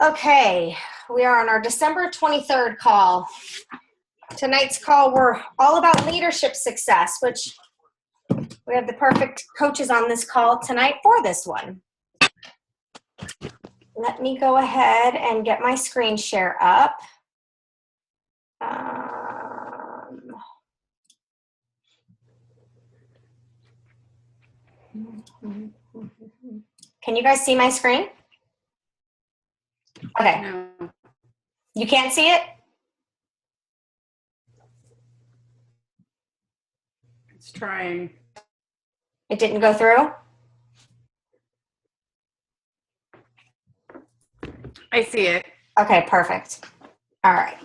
Okay, we are on our December 23rd call. Tonight's call, we're all about leadership success, which we have the perfect coaches on this call tonight for this one. Let me go ahead and get my screen share up. Can you guys see my screen? Okay. No. You can't see it? It's trying. It didn't go through? I see it. Okay, perfect. All right.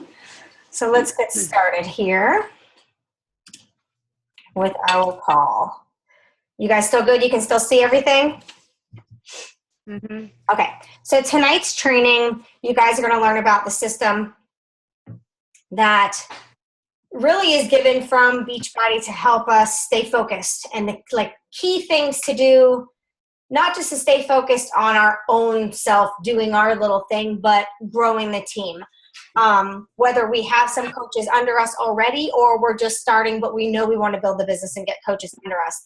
So let's get started here with our call. You guys still good? You can still see everything? Mm-hmm. Okay. So tonight's training, you guys are going to learn about the system that really is given from Beachbody to help us stay focused, and the key things to do, not just to stay focused on our own self doing our little thing, but growing the team. Whether we have some coaches under us already or we're just starting, but we know we want to build the business and get coaches under us.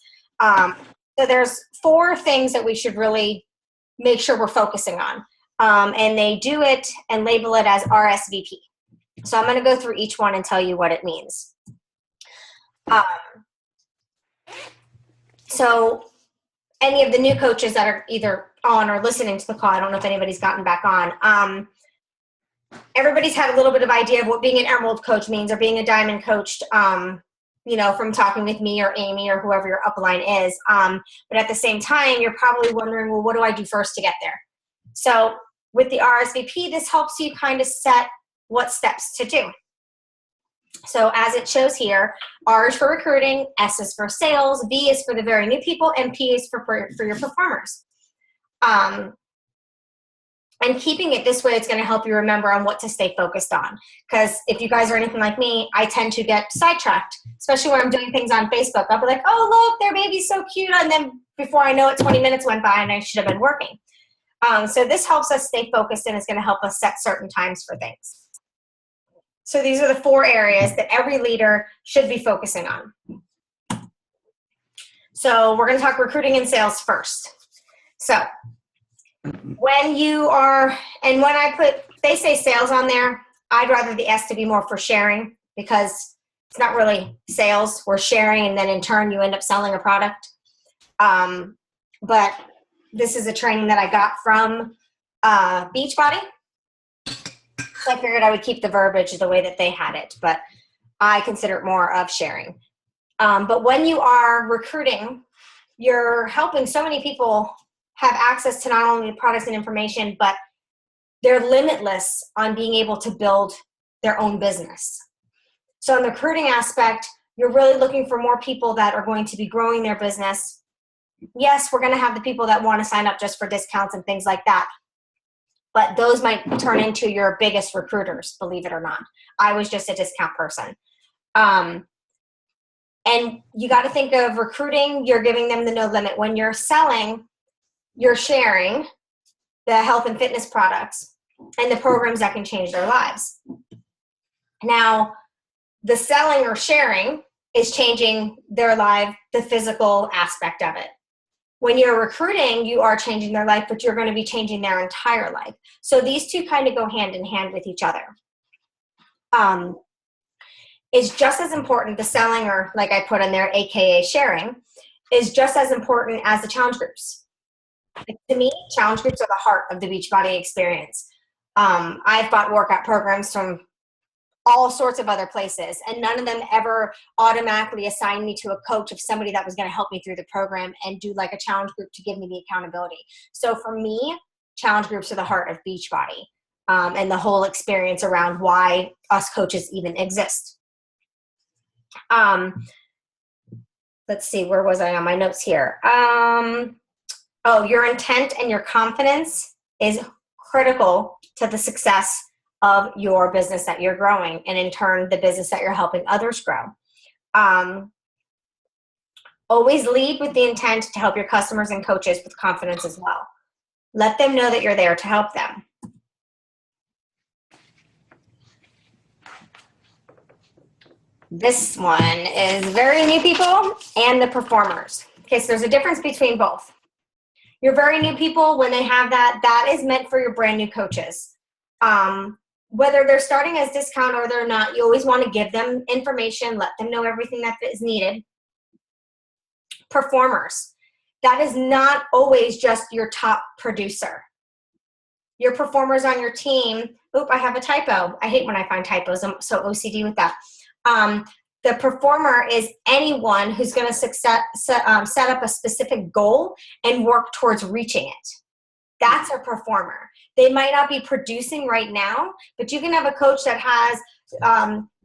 So there's 4 things that we should really make sure we're focusing on. And they do it and label it as RSVP. So I'm going to go through each one and tell you what it means. So any of the new coaches that are either on or listening to the call, I don't know if anybody's gotten back on. Everybody's had a little bit of idea of what being an Emerald coach means or being a Diamond coached, from talking with me or Amy or whoever your upline is. But at the same time, you're probably wondering, well, what do I do first to get there? So with the RSVP, this helps you kind of set what steps to do. So as it shows here, R is for recruiting, S is for sales, V is for the very new people, and P is for your performers. And keeping it this way, it's going to help you remember on what to stay focused on. Because if you guys are anything like me, I tend to get sidetracked, especially when I'm doing things on Facebook. I'll be like, oh, look, their baby's so cute. And then before I know it, 20 minutes went by and I should have been working. So this helps us stay focused, and it's going to help us set certain times for things. So these are the 4 areas that every leader should be focusing on. So we're going to talk recruiting and sales first. So when you are, and when they say sales on there, I'd rather the S to be more for sharing, because it's not really sales. We're sharing, and then in turn you end up selling a product. But this is a training that I got from Beachbody. So I figured I would keep the verbiage the way that they had it, but I consider it more of sharing. But when you are recruiting, you're helping so many people have access to not only the products and information, but they're limitless on being able to build their own business. So in the recruiting aspect, you're really looking for more people that are going to be growing their business. Yes, we're going to have the people that want to sign up just for discounts and things like that. But those might turn into your biggest recruiters, believe it or not. I was just a discount person. And you got to think of recruiting, you're giving them the no limit. When you're selling, you're sharing the health and fitness products and the programs that can change their lives. Now, the selling or sharing is changing their life, the physical aspect of it. When you're recruiting, you are changing their life, but you're going to be changing their entire life. So these two kind of go hand in hand with each other. It's just as important, the selling, or like I put in there, AKA sharing, is just as important as the challenge groups. To me, challenge groups are the heart of the Beachbody experience. I've bought workout programs from all sorts of other places, and none of them ever automatically assigned me to a coach of somebody that was going to help me through the program and do like a challenge group to give me the accountability. So for me, challenge groups are the heart of Beachbody, and the whole experience around why us coaches even exist. Let's see, where was I on my notes here? Your intent and your confidence is critical to the success of your business that you're growing, and in turn, the business that you're helping others grow. Always lead with the intent to help your customers and coaches with confidence as well. Let them know that you're there to help them. This one is very new people and the performers. Okay, so there's a difference between both. Your very new people, when they have that, that is meant for your brand new coaches. Whether they're starting as discount or they're not, you always want to give them information, let them know everything that is needed. Performers, that is not always just your top producer. Your performers on your team, oop, I have a typo. I hate when I find typos. I'm so OCD with that. The performer is anyone who's going to set up a specific goal and work towards reaching it. That's a performer. They might not be producing right now, but you can have a coach that has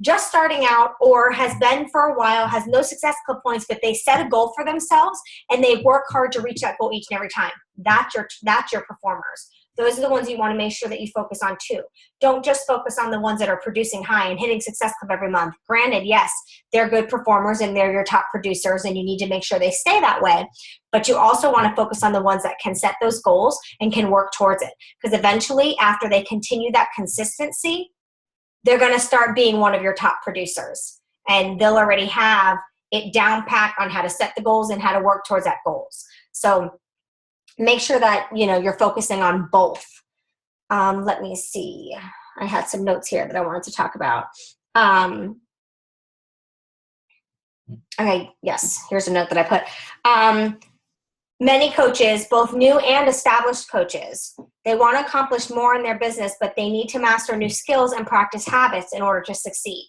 just starting out or has been for a while, has no success club points, but they set a goal for themselves and they work hard to reach that goal each and every time. That's your performers. Those are the ones you want to make sure that you focus on too. Don't just focus on the ones that are producing high and hitting Success Club every month. Granted, yes, they're good performers and they're your top producers and you need to make sure they stay that way. But you also want to focus on the ones that can set those goals and can work towards it. Because eventually, after they continue that consistency, they're going to start being one of your top producers. And they'll already have it down pat on how to set the goals and how to work towards that goals. So make sure that, you're focusing on both. Let me see. I had some notes here that I wanted to talk about. Okay, yes, here's a note that I put. Many coaches, both new and established coaches, they want to accomplish more in their business, but they need to master new skills and practice habits in order to succeed.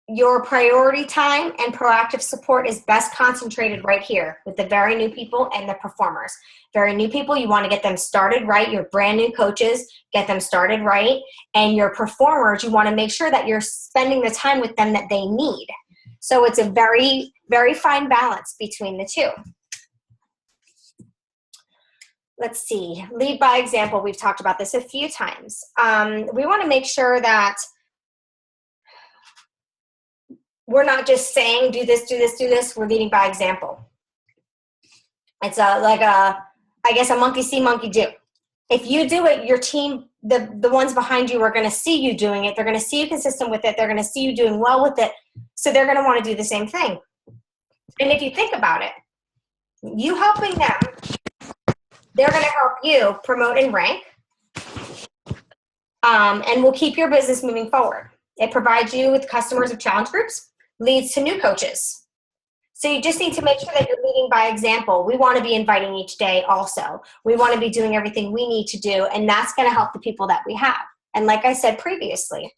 Your priority time and proactive support is best concentrated right here with the very new people and the performers. Very new people, you want to get them started right. Your brand new coaches, get them started right. And your performers, you want to make sure that you're spending the time with them that they need. So it's a very, very fine balance between the two. Let's see. Lead by example. We've talked about this a few times. We want to make sure that we're not just saying, do this, do this, do this. We're leading by example. It's I guess a monkey see, monkey do. If you do it, your team, the ones behind you are going to see you doing it. They're going to see you consistent with it. They're going to see you doing well with it. So they're going to want to do the same thing. And if you think about it, you helping them, they're going to help you promote and rank, and will keep your business moving forward. It provides you with customers of challenge groups, leads to new coaches. So you just need to make sure that you're leading by example. We want to be inviting each day also. We want to be doing everything we need to do, and that's going to help the people that we have. And like I said previously,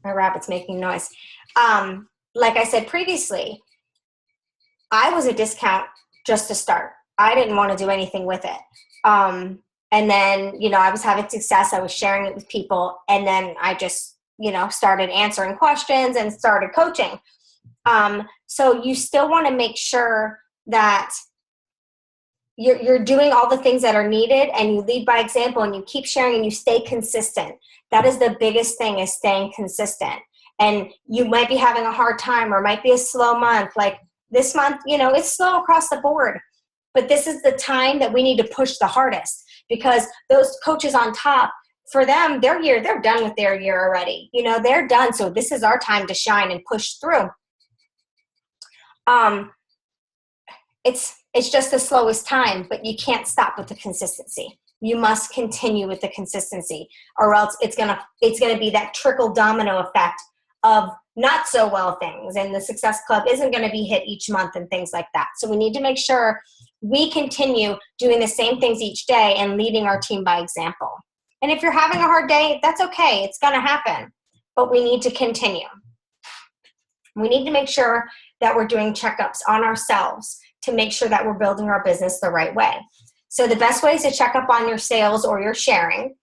my rabbit's making noise. Like I said previously, I was a discount just to start. I didn't want to do anything with it. And then, I was having success. I was sharing it with people. And then I just, started answering questions and started coaching. So you still want to make sure that you're doing all the things that are needed and you lead by example and you keep sharing and you stay consistent. That is the biggest thing, is staying consistent. And you might be having a hard time or might be a slow month. Like this month, it's slow across the board. But this is the time that we need to push the hardest, because those coaches on top, for them, they're done with their year already. They're done. So this is our time to shine and push through. It's just the slowest time, but you can't stop with the consistency. You must continue with the consistency, or else it's gonna be that trickle domino effect of not so well things, and the Success Club isn't going to be hit each month and things like that. So we need to make sure we continue doing the same things each day and leading our team by example. And if you're having a hard day, that's okay. It's going to happen, but we need to continue. We need to make sure that we're doing checkups on ourselves to make sure that we're building our business the right way. So the best way is to check up on your sales or your sharing,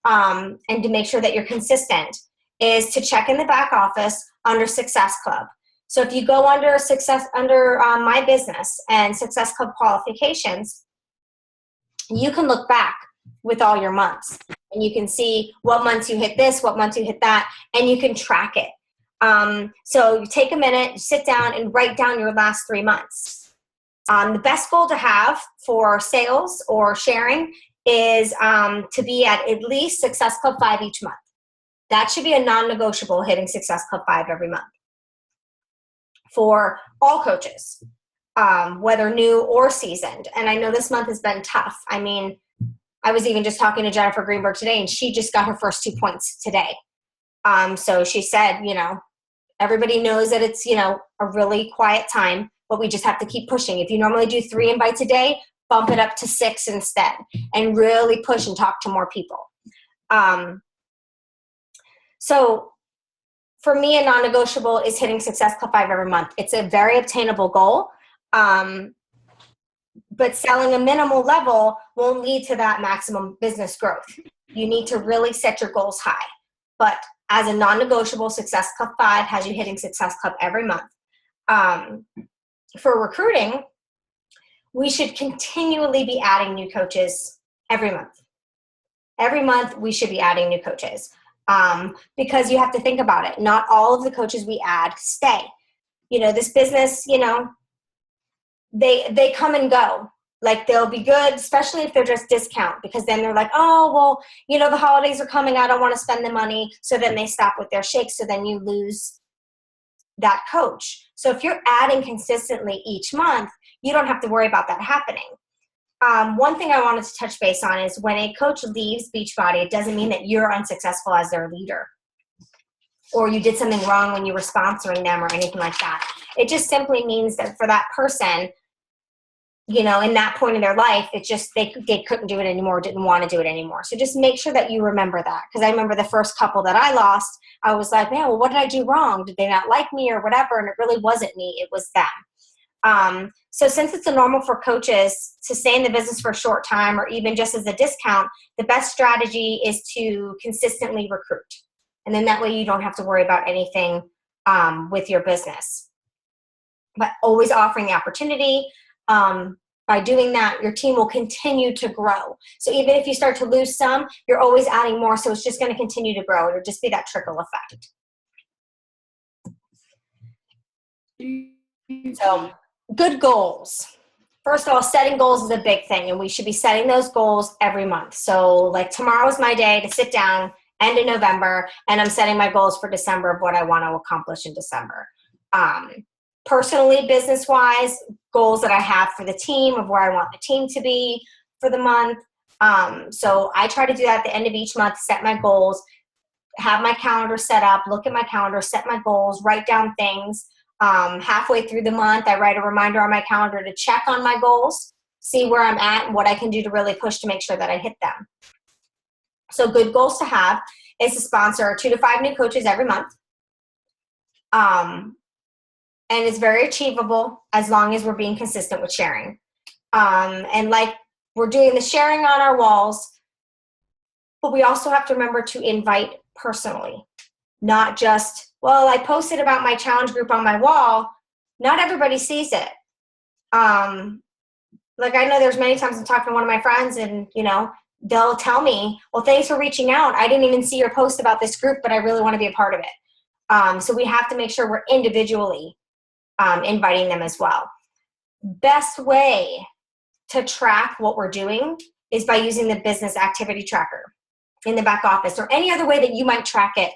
and to make sure that you're consistent, is to check in the back office under Success Club. So if you go under My Business and Success Club qualifications, you can look back with all your months and you can see what months you hit this, what months you hit that, and you can track it. So you take a minute, sit down and write down your last 3 months. The best goal to have for sales or sharing is to be at least Success Club 5 each month. That should be a non-negotiable, hitting Success Club 5 every month for all coaches, whether new or seasoned. And I know this month has been tough. I mean, I was even just talking to Jennifer Greenberg today, and she just got her first 2 points today. So she said, everybody knows that it's, a really quiet time, but we just have to keep pushing. If you normally do 3 invites a day, bump it up to 6 instead and really push and talk to more people. So for me, a non-negotiable is hitting Success Club 5 every month. It's a very obtainable goal. But selling a minimal level won't lead to that maximum business growth. You need to really set your goals high. But as a non-negotiable, Success Club 5 has you hitting Success Club every month. For recruiting, we should continually be adding new coaches every month. Every month, we should be adding new coaches because you have to think about it. Not all of the coaches we add stay. This business, they come and go. Like, they'll be good, especially if they're just discount, because then they're like, oh, well, the holidays are coming. I don't want to spend the money. So then they stop with their shakes. So then you lose that coach. So if you're adding consistently each month, you don't have to worry about that happening. One thing I wanted to touch base on is when a coach leaves Beachbody, it doesn't mean that you're unsuccessful as their leader or you did something wrong when you were sponsoring them or anything like that. It just simply means that for that person, in that point in their life, it's just they couldn't do it anymore, didn't want to do it anymore. So just make sure that you remember that. Because I remember the first couple that I lost, I was like, man, well, what did I do wrong? Did they not like me or whatever? And it really wasn't me. It was them. So since it's a normal for coaches to stay in the business for a short time or even just as a discount, the best strategy is to consistently recruit. And then that way you don't have to worry about anything with your business. But always offering the opportunity. By doing that, your team will continue to grow. So even if you start to lose some, you're always adding more. So it's just going to continue to grow. It'll just be that trickle effect. So good goals. First of all, setting goals is a big thing, and we should be setting those goals every month. So like tomorrow is my day to sit down, end of November, and I'm setting my goals for December of what I want to accomplish in December. Personally, business-wise, goals that I have for the team of where I want the team to be for the month. So I try to do that at the end of each month, set my goals, have my calendar set up, look at my calendar, set my goals, write down things. Halfway through the month, I write a reminder on my calendar to check on my goals, see where I'm at and what I can do to really push to make sure that I hit them. So good goals to have is to sponsor 2 to 5 new coaches every month. And it's very achievable as long as we're being consistent with sharing. And like we're doing the sharing on our walls, but we also have to remember to invite personally, not just, well, I posted about my challenge group on my wall. Not everybody sees it. Like I know there's many times I'm talking to one of my friends and, they'll tell me, well, thanks for reaching out. I didn't even see your post about this group, but I really want to be a part of it. So we have to make sure we're individually inviting them as well. Best way to track what we're doing is by using the business activity tracker in the back office or any other way that you might track it,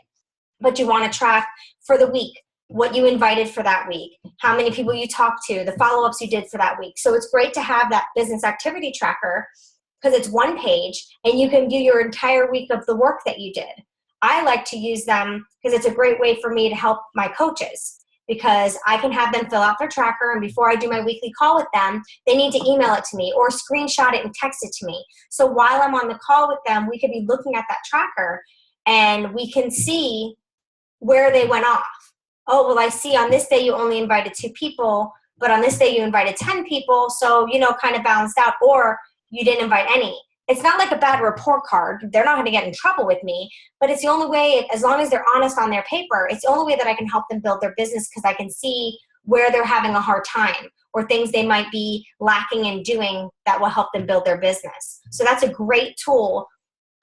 but you want to track for the week, what you invited for that week, how many people you talked to, the follow-ups you did for that week. So it's great to have that business activity tracker because it's one page and you can view your entire week of the work that you did. I like to use them because it's a great way for me to help my coaches, because I can have them fill out their tracker, and before I do my weekly call with them, they need to email it to me or screenshot it and text it to me. So while I'm on the call with them, we could be looking at that tracker and we can see where they went off. Oh, well, I see on this day you only invited 2 people, but on this day you invited 10 people, so, kind of balanced out, or you didn't invite any. It's not like a bad report card. They're not going to get in trouble with me, but it's the only way, as long as they're honest on their paper, it's the only way that I can help them build their business because I can see where they're having a hard time or things they might be lacking in doing that will help them build their business. So that's a great tool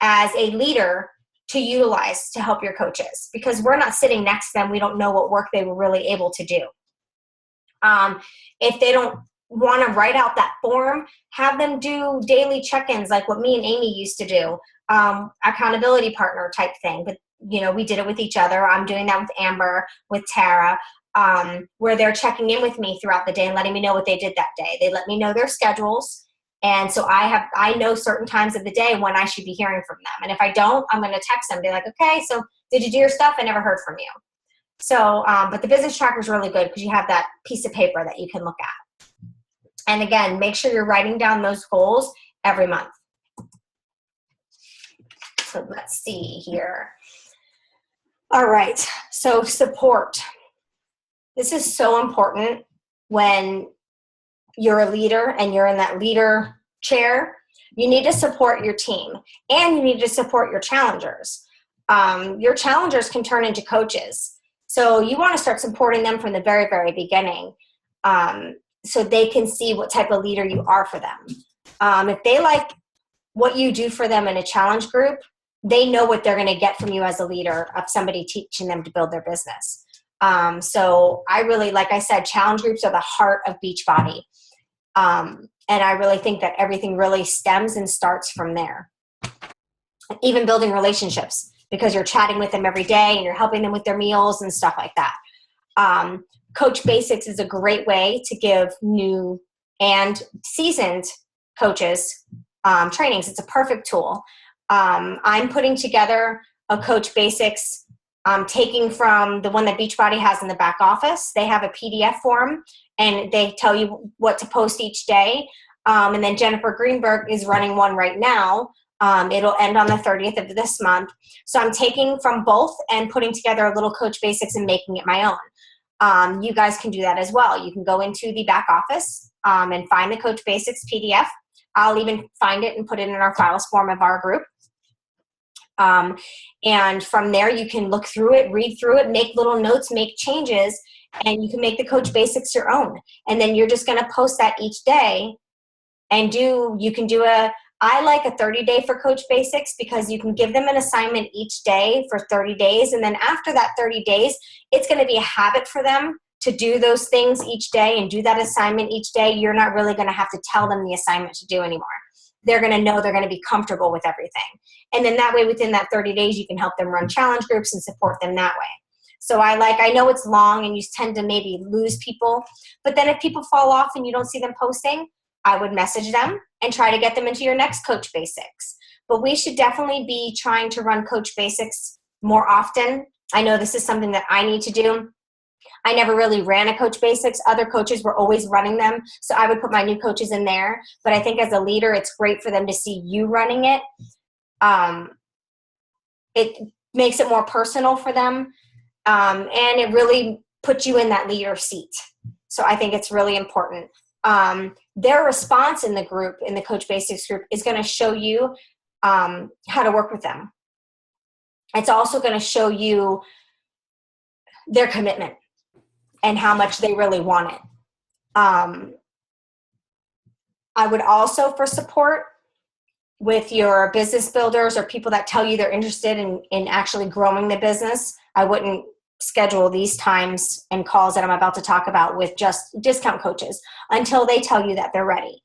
as a leader to utilize to help your coaches because we're not sitting next to them. We don't know what work they were really able to do. If they don't want to write out that form, have them do daily check-ins like what me and Amy used to do, accountability partner type thing. But, we did it with each other. I'm doing that with Amber, with Tara, where they're checking in with me throughout the day and letting me know what they did that day. They let me know their schedules. And so I know certain times of the day when I should be hearing from them. And if I don't, I'm going to text them. Be like, okay, so did you do your stuff? I never heard from you. So, but the business tracker is really good because you have that piece of paper that you can look at. And again, make sure you're writing down those goals every month. So let's see here. All right. So support. This is so important when you're a leader and you're in that leader chair. You need to support your team and you need to support your challengers. Your challengers can turn into coaches. So you want to start supporting them from the very, very beginning, so they can see what type of leader you are for them. If they like what you do for them in a challenge group, they know what they're going to get from you as a leader of somebody teaching them to build their business. So I really, like I said, challenge groups are the heart of Beachbody. And I really think that everything really stems and starts from there. Even building relationships, because you're chatting with them every day and you're helping them with their meals and stuff like that. Coach Basics is a great way to give new and seasoned coaches trainings. It's a perfect tool. I'm putting together a Coach Basics, taking from the one that Beachbody has in the back office. They have a PDF form and they tell you what to post each day. And then Jennifer Greenberg is running one right now. It'll end on the 30th of this month. So I'm taking from both and putting together a little Coach Basics and making it my own. You guys can do that as well. You can go into the back office and find the Coach Basics PDF. I'll even find it and put it in our files form of our group. And from there, you can look through it, read through it, make little notes, make changes, and you can make the Coach Basics your own. And then you're just going to post that each day and you can do I like a 30-day for Coach Basics because you can give them an assignment each day for 30 days. And then after that 30 days, it's going to be a habit for them to do those things each day and do that assignment each day. You're not really going to have to tell them the assignment to do anymore. They're going to know they're going to be comfortable with everything. And then that way, within that 30 days, you can help them run challenge groups and support them that way. So I know it's long and you tend to maybe lose people, but then if people fall off and you don't see them posting, I would message them and try to get them into your next Coach Basics. But we should definitely be trying to run Coach Basics more often. I know this is something that I need to do. I never really ran a Coach Basics. Other coaches were always running them, so I would put my new coaches in there. But I think as a leader, it's great for them to see you running it. It makes it more personal for them, and it really puts you in that leader seat. So I think it's really important. Their response in the group, in the Coach Basics group, is going to show you how to work with them. It's also going to show you their commitment and how much they really want it. I would also, for support with your business builders or people that tell you they're interested in actually growing the business, I wouldn't schedule these times and calls that I'm about to talk about with just discount coaches until they tell you that they're ready.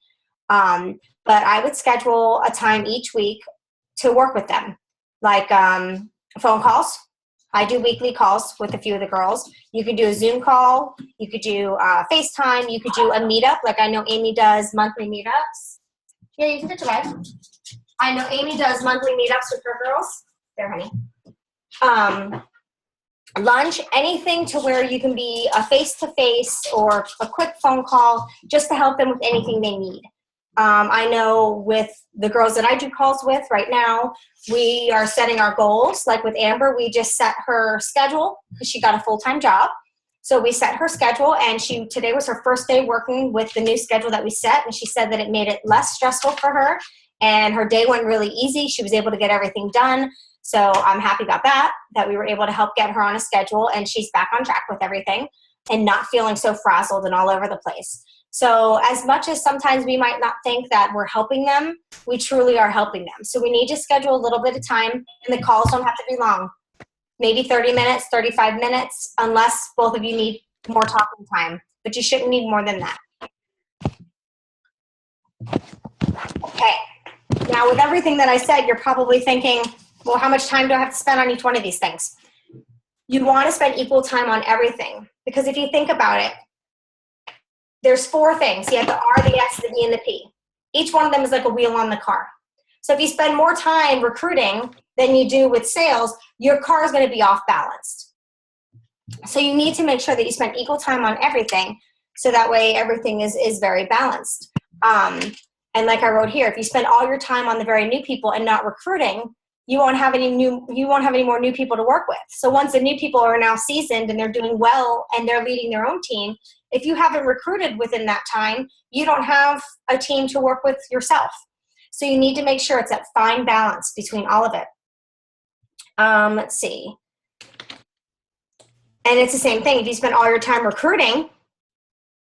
But I would schedule a time each week to work with them, like phone calls. I do weekly calls with a few of the girls. You could do a Zoom call. You could do FaceTime. You could do a meetup, like I know Amy does monthly meetups. Yeah, you can get your bag. I know Amy does monthly meetups with her girls. There, honey. Lunch, anything to where you can be a face-to-face or a quick phone call just to help them with anything they need. I know with the girls that I do calls with right now, we are setting our goals. Like with Amber, we just set her schedule because she got a full-time job. So we set her schedule, and today was her first day working with the new schedule that we set, and she said that it made it less stressful for her, and her day went really easy. She was able to get everything done. So I'm happy about that we were able to help get her on a schedule, and she's back on track with everything and not feeling so frazzled and all over the place. So as much as sometimes we might not think that we're helping them, we truly are helping them. So we need to schedule a little bit of time, and the calls don't have to be long. Maybe 30 minutes, 35 minutes, unless both of you need more talking time. But you shouldn't need more than that. Okay. Now, with everything that I said, you're probably thinking, well, how much time do I have to spend on each one of these things? You want to spend equal time on everything, because if you think about it, there's 4 things. You have the R, the S, the D, and the P. Each one of them is like a wheel on the car. So if you spend more time recruiting than you do with sales, your car is going to be off balanced. So you need to make sure that you spend equal time on everything, so that way everything is very balanced. And like I wrote here, if you spend all your time on the very new people and not recruiting, you won't have any more new people to work with. So once the new people are now seasoned and they're doing well and they're leading their own team, if you haven't recruited within that time, you don't have a team to work with yourself. So you need to make sure it's that fine balance between all of it. Let's see. And it's the same thing. If you spend all your time recruiting,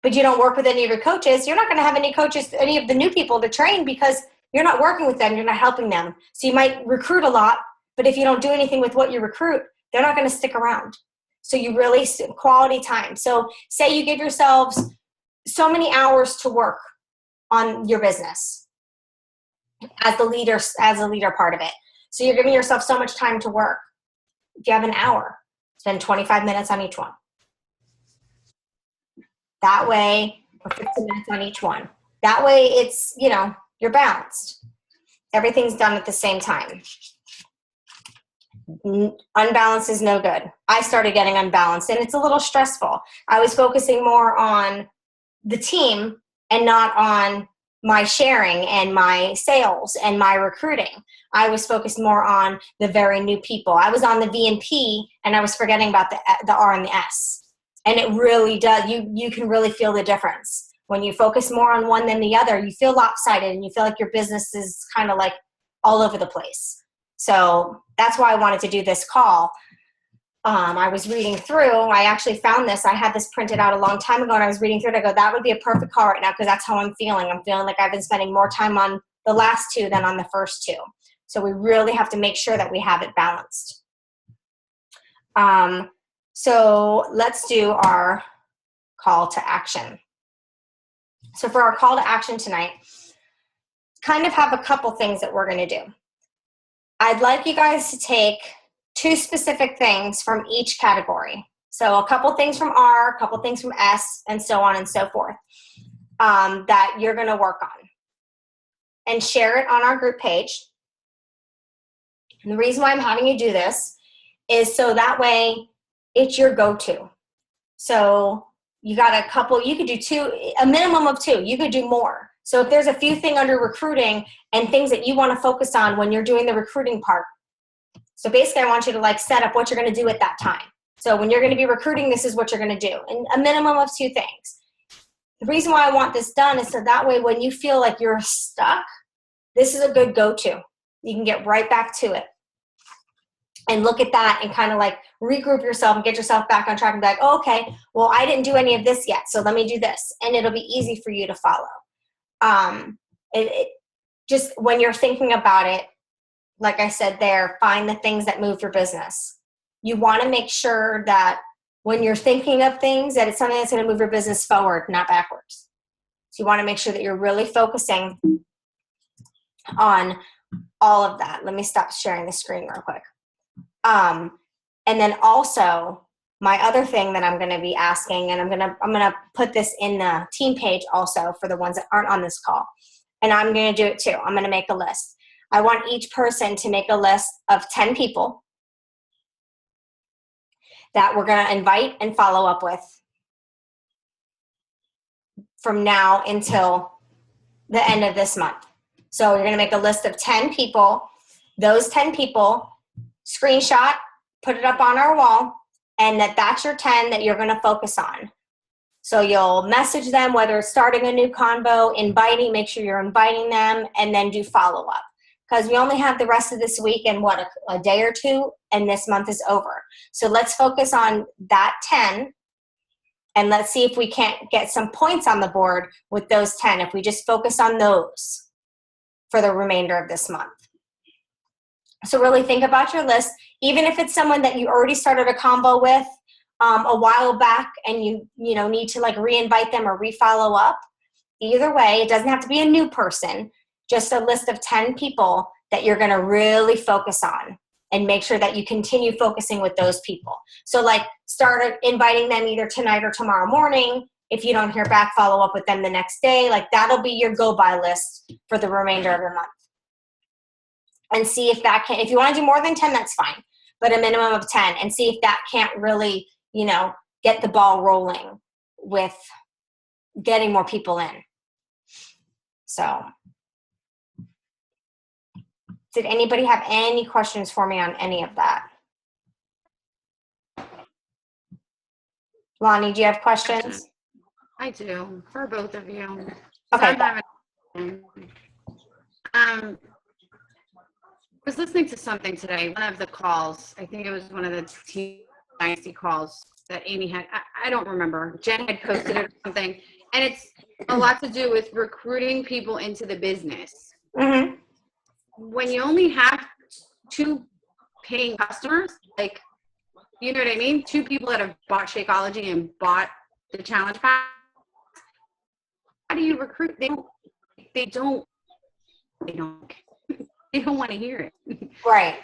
but you don't work with any of your coaches, you're not going to have any coaches, any of the new people to train, because you're not working with them. You're not helping them. So you might recruit a lot, but if you don't do anything with what you recruit, they're not going to stick around. So you really, quality time. So say you give yourselves so many hours to work on your business as the leader part of it. So you're giving yourself so much time to work. If you have an hour, spend 25 minutes on each one. That way, or 15 minutes on each one. That way it's, you're balanced. Everything's done at the same time. Unbalanced is no good. I started getting unbalanced, and it's a little stressful. I was focusing more on the team and not on my sharing and my sales and my recruiting. I was focused more on the very new people. I was on the V and P, and I was forgetting about the R and the S. And it really does. You can really feel the difference. When you focus more on one than the other, you feel lopsided and you feel like your business is kind of like all over the place. So that's why I wanted to do this call. I was reading through. I actually found this. I had this printed out a long time ago, and I was reading through it. I go, that would be a perfect call right now, because that's how I'm feeling. I'm feeling like I've been spending more time on the last 2 than on the first 2. So we really have to make sure that we have it balanced. So let's do our call to action. So for our call to action tonight, kind of have a couple things that we're going to do. I'd like you guys to take 2 specific things from each category. So a couple things from R, a couple things from S, and so on and so forth, that you're going to work on. And share it on our group page. And the reason why I'm having you do this is so that way it's your go-to. So you got a couple, you could do 2, a minimum of 2. You could do more. So if there's a few things under recruiting and things that you want to focus on when you're doing the recruiting part. So basically I want you to set up what you're going to do at that time. So when you're going to be recruiting, this is what you're going to do. And a minimum of 2 things. The reason why I want this done is so that way when you feel like you're stuck, this is a good go-to. You can get right back to it. And look at that and kind of regroup yourself and get yourself back on track and be like, oh, okay, well, I didn't do any of this yet, so let me do this. And it'll be easy for you to follow. Just when you're thinking about it, like I said there, find the things that move your business. You want to make sure that when you're thinking of things, that it's something that's going to move your business forward, not backwards. So you want to make sure that you're really focusing on all of that. Let me stop sharing the screen real quick. And then also my other thing that I'm going to be asking, and I'm going to put this in the team page also for the ones that aren't on this call. And I'm going to do it too. I'm going to make a list. I want each person to make a list of 10 people that we're going to invite and follow up with from now until the end of this month. So you're going to make a list of 10 people. Those 10 people, screenshot, put it up on our wall, and that's your 10 that you're going to focus on. So you'll message them, whether it's starting a new convo, inviting, make sure you're inviting them, and then do follow-up. Because we only have the rest of this week and a day or 2, and this month is over. So let's focus on that 10, and let's see if we can't get some points on the board with those 10, if we just focus on those for the remainder of this month. So really think about your list, even if it's someone that you already started a combo with a while back and you need to re-invite them or re-follow up. either way, it doesn't have to be a new person, just a list of 10 people that you're going to really focus on and make sure that you continue focusing with those people. So like start inviting them either tonight or tomorrow morning. If you don't hear back, follow up with them the next day. Like that'll be your go-by list for the remainder of the month. And see if that can, if you want to do more than 10, that's fine, but a minimum of 10, and see if that can't really, you know, get the ball rolling with getting more people in. So did anybody have any questions for me on any of that? Lonnie, do you have questions? I do, for both of you. Okay. I was listening to something today, one of the calls, I think it was one of the Team Dynasty calls that Amy had, I don't remember, Jen had posted it or something, and it's a lot to do with recruiting people into the business. Mm-hmm. When you only have 2 paying customers, like, you know what I mean? 2 people that have bought Shakeology and bought the challenge pack, how do you recruit? They don't want to hear it. Right.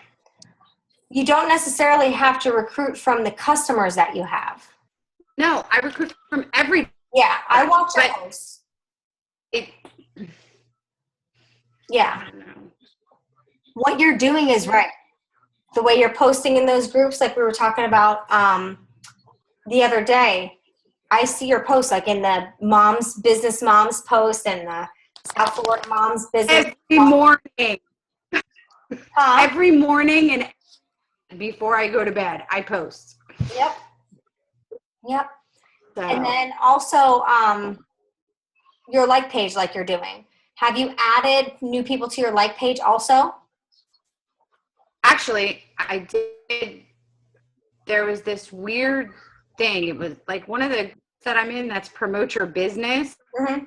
You don't necessarily have to recruit from the customers that you have. No, I recruit from every. Yeah, I watch your posts. Yeah. I don't know. What you're doing is right. The way you're posting in those groups, like we were talking about the other day, I see your posts like in the business moms post and the South Florida moms business. Every morning. Every morning and before I go to bed, I post. Yep. So. And then also your like page, like you're doing. Have you added new people to your like page also? Actually, I did. There was this weird thing. It was like one of the groups that I'm in that's promote your business. Mm-hmm.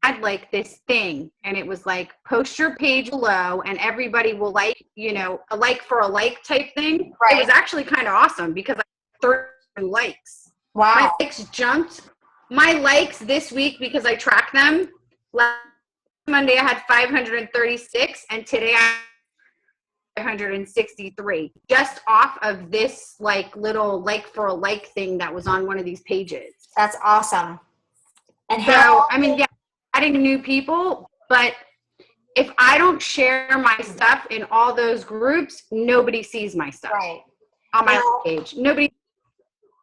Had like this thing, and it was like post your page below and everybody will like, you know, a like for a like type thing. Right. It was actually kind of awesome because I had 30 likes. Wow. My likes jumped. My likes this week, because I track them, last Monday I had 536 and today I have 563, just off of this like little like for a like thing that was on one of these pages. That's awesome. And so, I mean, yeah, adding new people, but if I don't share my stuff in all those groups, nobody sees my stuff. Right. On my page. Nobody.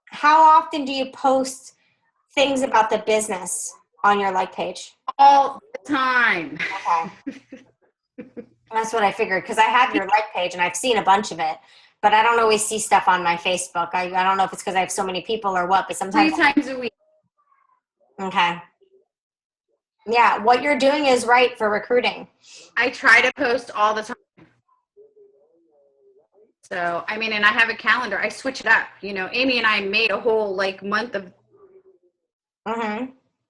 How often do you post things about the business on your like page? All the time. Okay. That's what I figured, because I have your like page and I've seen a bunch of it, but I don't always see stuff on my Facebook. I don't know if it's because I have so many people or what, but sometimes 3 times a week. Okay. Yeah, what you're doing is right for recruiting. I try to post all the time. So, I mean, and I have a calendar. I switch it up. You know, Amy and I made a whole like month of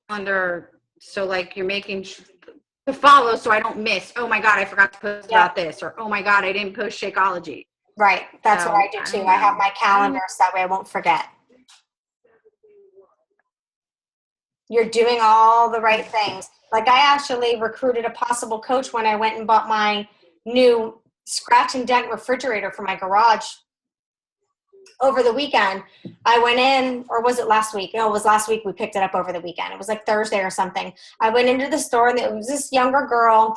calendar. So like you're making to follow so I don't miss. Oh my God, I forgot to post about this, or oh my God, I didn't post Shakeology. Right. That's what I do too. I have my calendar so that way I won't forget. You're doing all the right things. Like I actually recruited a possible coach when I went and bought my new scratch and dent refrigerator for my garage over the weekend. I went in, or was it last week? No, it was last week. We picked it up over the weekend. It was like Thursday or something. I went into the store and it was this younger girl.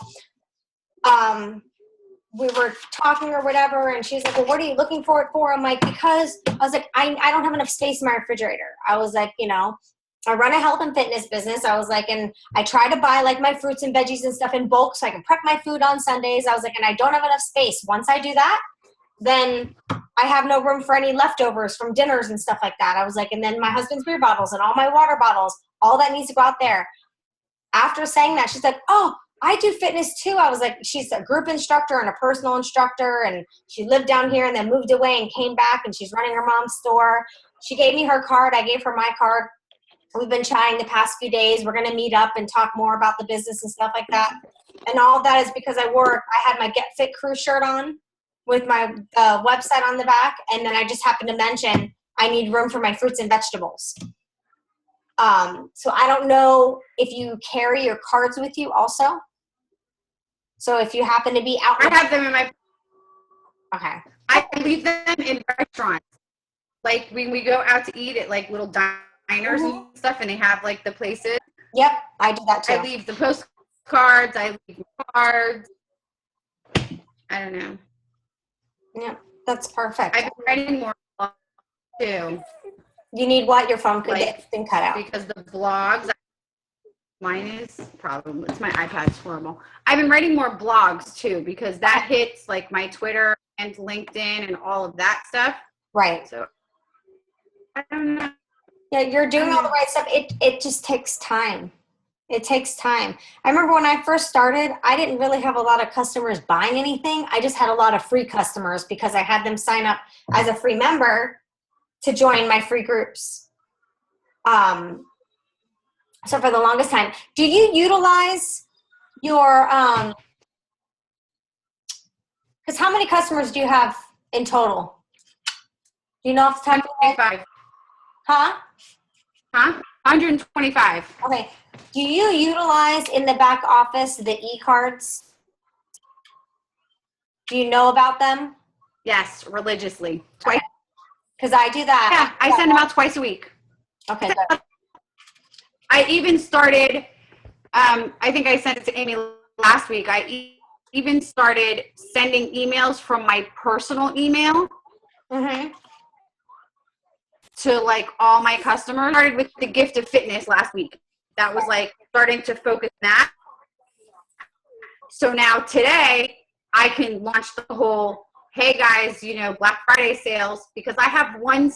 We were talking or whatever, and she's like, well, what are you looking for it for? I'm like, because I was like, I don't have enough space in my refrigerator. I was like, you know, I run a health and fitness business. I was like, and I try to buy like my fruits and veggies and stuff in bulk so I can prep my food on Sundays. I was like, and I don't have enough space. Once I do that, then I have no room for any leftovers from dinners and stuff like that. I was like, and then my husband's beer bottles and all my water bottles, all that needs to go out there. After saying that, she's like, oh, I do fitness too. I was like, she's a group instructor and a personal instructor, and she lived down here and then moved away and came back, and she's running her mom's store. She gave me her card. I gave her my card. We've been chatting the past few days. We're going to meet up and talk more about the business and stuff like that. And all of that is because I had my GetFitCrew shirt on with my website on the back. And then I just happened to mention I need room for my fruits and vegetables. So I don't know if you carry your cards with you also. So if you happen to be out. I have them in my. Okay. I leave them in restaurants. Like when we go out to eat at like little diners and stuff, and they have like the places. Yep, I do that too. I leave the postcards. I leave cards. I don't know. Yeah, that's perfect. I've been writing more blogs too. You need what? Your phone could get thing cut out. Because the blogs, mine is problem. It's my iPad's horrible. I've been writing more blogs too because that hits like my Twitter and LinkedIn and all of that stuff. Right. So I don't know. Yeah, you're doing all the right stuff. It just takes time. It takes time. I remember when I first started, I didn't really have a lot of customers buying anything. I just had a lot of free customers because I had them sign up as a free member to join my free groups. So for the longest time, do you utilize your, because how many customers do you have in total? Do you know off the top of your head? 125. Huh? 125. Okay. Do you utilize in the back office the e-cards? Do you know about them? Yes, religiously. Twice. Because I do that. Yeah, I send them out twice a week. Okay, good. I even started, I think I sent it to Amy last week. I even started sending emails from my personal email to like all my customers. Started with the gift of fitness last week. That was like starting to focus on that. So now today I can launch the whole, hey guys, you know, Black Friday sales, because I have one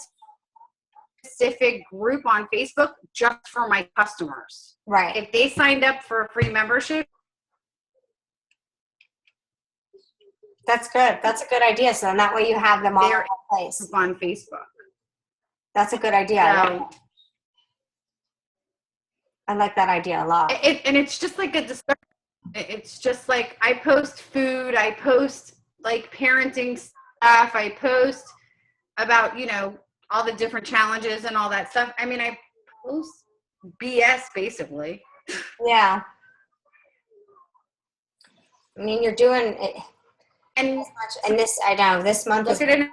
specific group on Facebook just for my customers. Right. If they signed up for a free membership. That's good. That's a good idea. So then that way you have them all in one place. On Facebook. That's a good idea. So, I like that idea a lot. And it's just like a discussion. It's just like I post food, I post like parenting stuff, I post about, you know, all the different challenges and all that stuff. I mean, I post BS basically. Yeah. I mean, you're doing it. And this, I know, this month is quiet.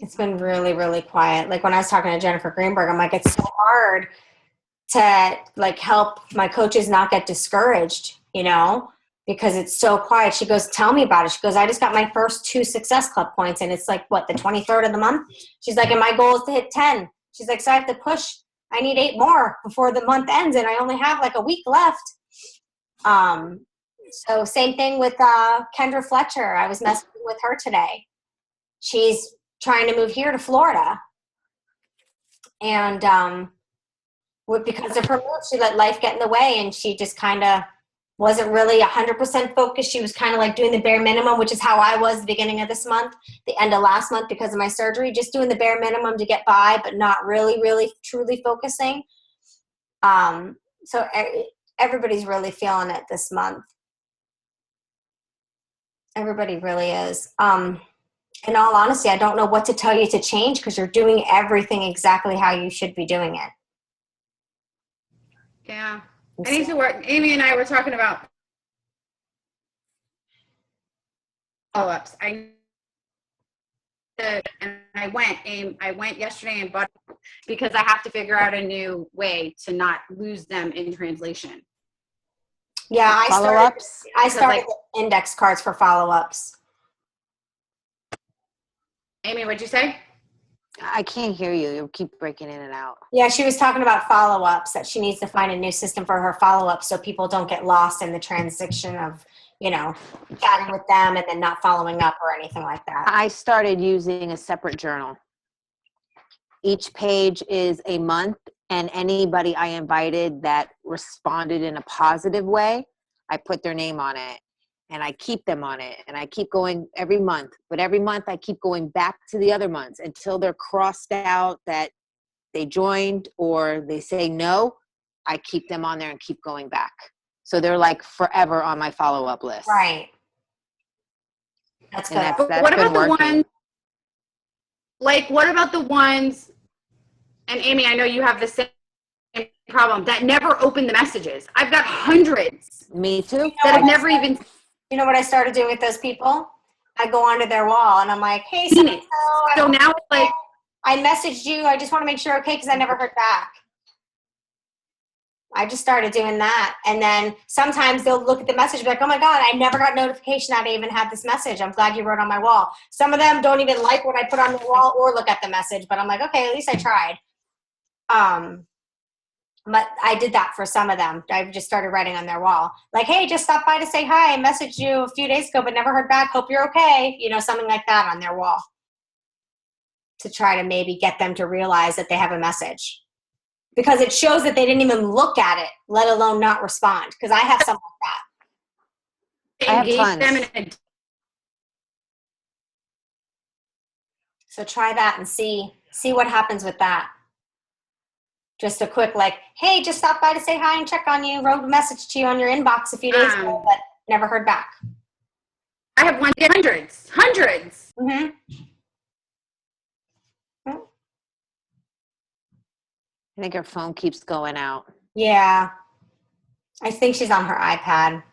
It's been really, really quiet. Like when I was talking to Jennifer Greenberg, I'm like, it's so hard to like help my coaches not get discouraged, you know, because it's so quiet. She goes, tell me about it. She goes, I just got my first 2 Success Club points and it's like, what, the 23rd of the month? She's like, and my goal is to hit 10. She's like, so I have to push. I need 8 more before the month ends and I only have like a week left. So same thing with Kendra Fletcher. I was messaging with her today. She's trying to move here to Florida. And because of her move, she let life get in the way and she just kind of wasn't really 100% focused. She was kind of like doing the bare minimum, which is how I was the beginning of this month, the end of last month because of my surgery, just doing the bare minimum to get by, but not really, really, truly focusing. So everybody's really feeling it this month. Everybody really is. In all honesty, I don't know what to tell you to change because you're doing everything exactly how you should be doing it. Yeah. I need to work. Amy and I were talking about follow-ups. I went yesterday and bought because I have to figure out a new way to not lose them in translation. Yeah, I started the index cards for follow-ups. Amy, what'd you say? I can't hear you. You keep breaking in and out. Yeah, she was talking about follow-ups, that she needs to find a new system for her follow-ups so people don't get lost in the transition of, you know, chatting with them and then not following up or anything like that. I started using a separate journal. Each page is a month, and anybody I invited that responded in a positive way, I put their name on it. And I keep them on it, and I keep going every month. But every month I keep going back to the other months until they're crossed out that they joined or they say no. I keep them on there and keep going back. So they're like forever on my follow-up list. Right. That's good. But what about the ones, like, what about the ones And Amy, I know you have the same problem that never open the messages. I've got hundreds Me too. that have never even You know what I started doing with those people? I go onto their wall and I'm like, hey, seen it. so So now it's like, I messaged you. I just want to make sure okay because I never heard back. I just started doing that. And then sometimes they'll look at the message and be like, oh my God, I never got notification that I even had this message. I'm glad you wrote on my wall. Some of them don't even like what I put on the wall or look at the message, but I'm like, okay, at least I tried. But I did that for some of them. I just started writing on their wall. Like, hey, just stop by to say hi. I messaged you a few days ago, but never heard back. Hope you're okay. You know, something like that on their wall to try to maybe get them to realize that they have a message. Because it shows that they didn't even look at it, let alone not respond. Because I have something like that. I have engage tons. them in a So try that and see what happens with that. Just a quick like, hey, just stop by to say hi and check on you. Wrote a message to you on your inbox a few days ago, but never heard back. I have one get hundreds. Mm-hmm. I think her phone keeps going out. Yeah. I think she's on her iPad.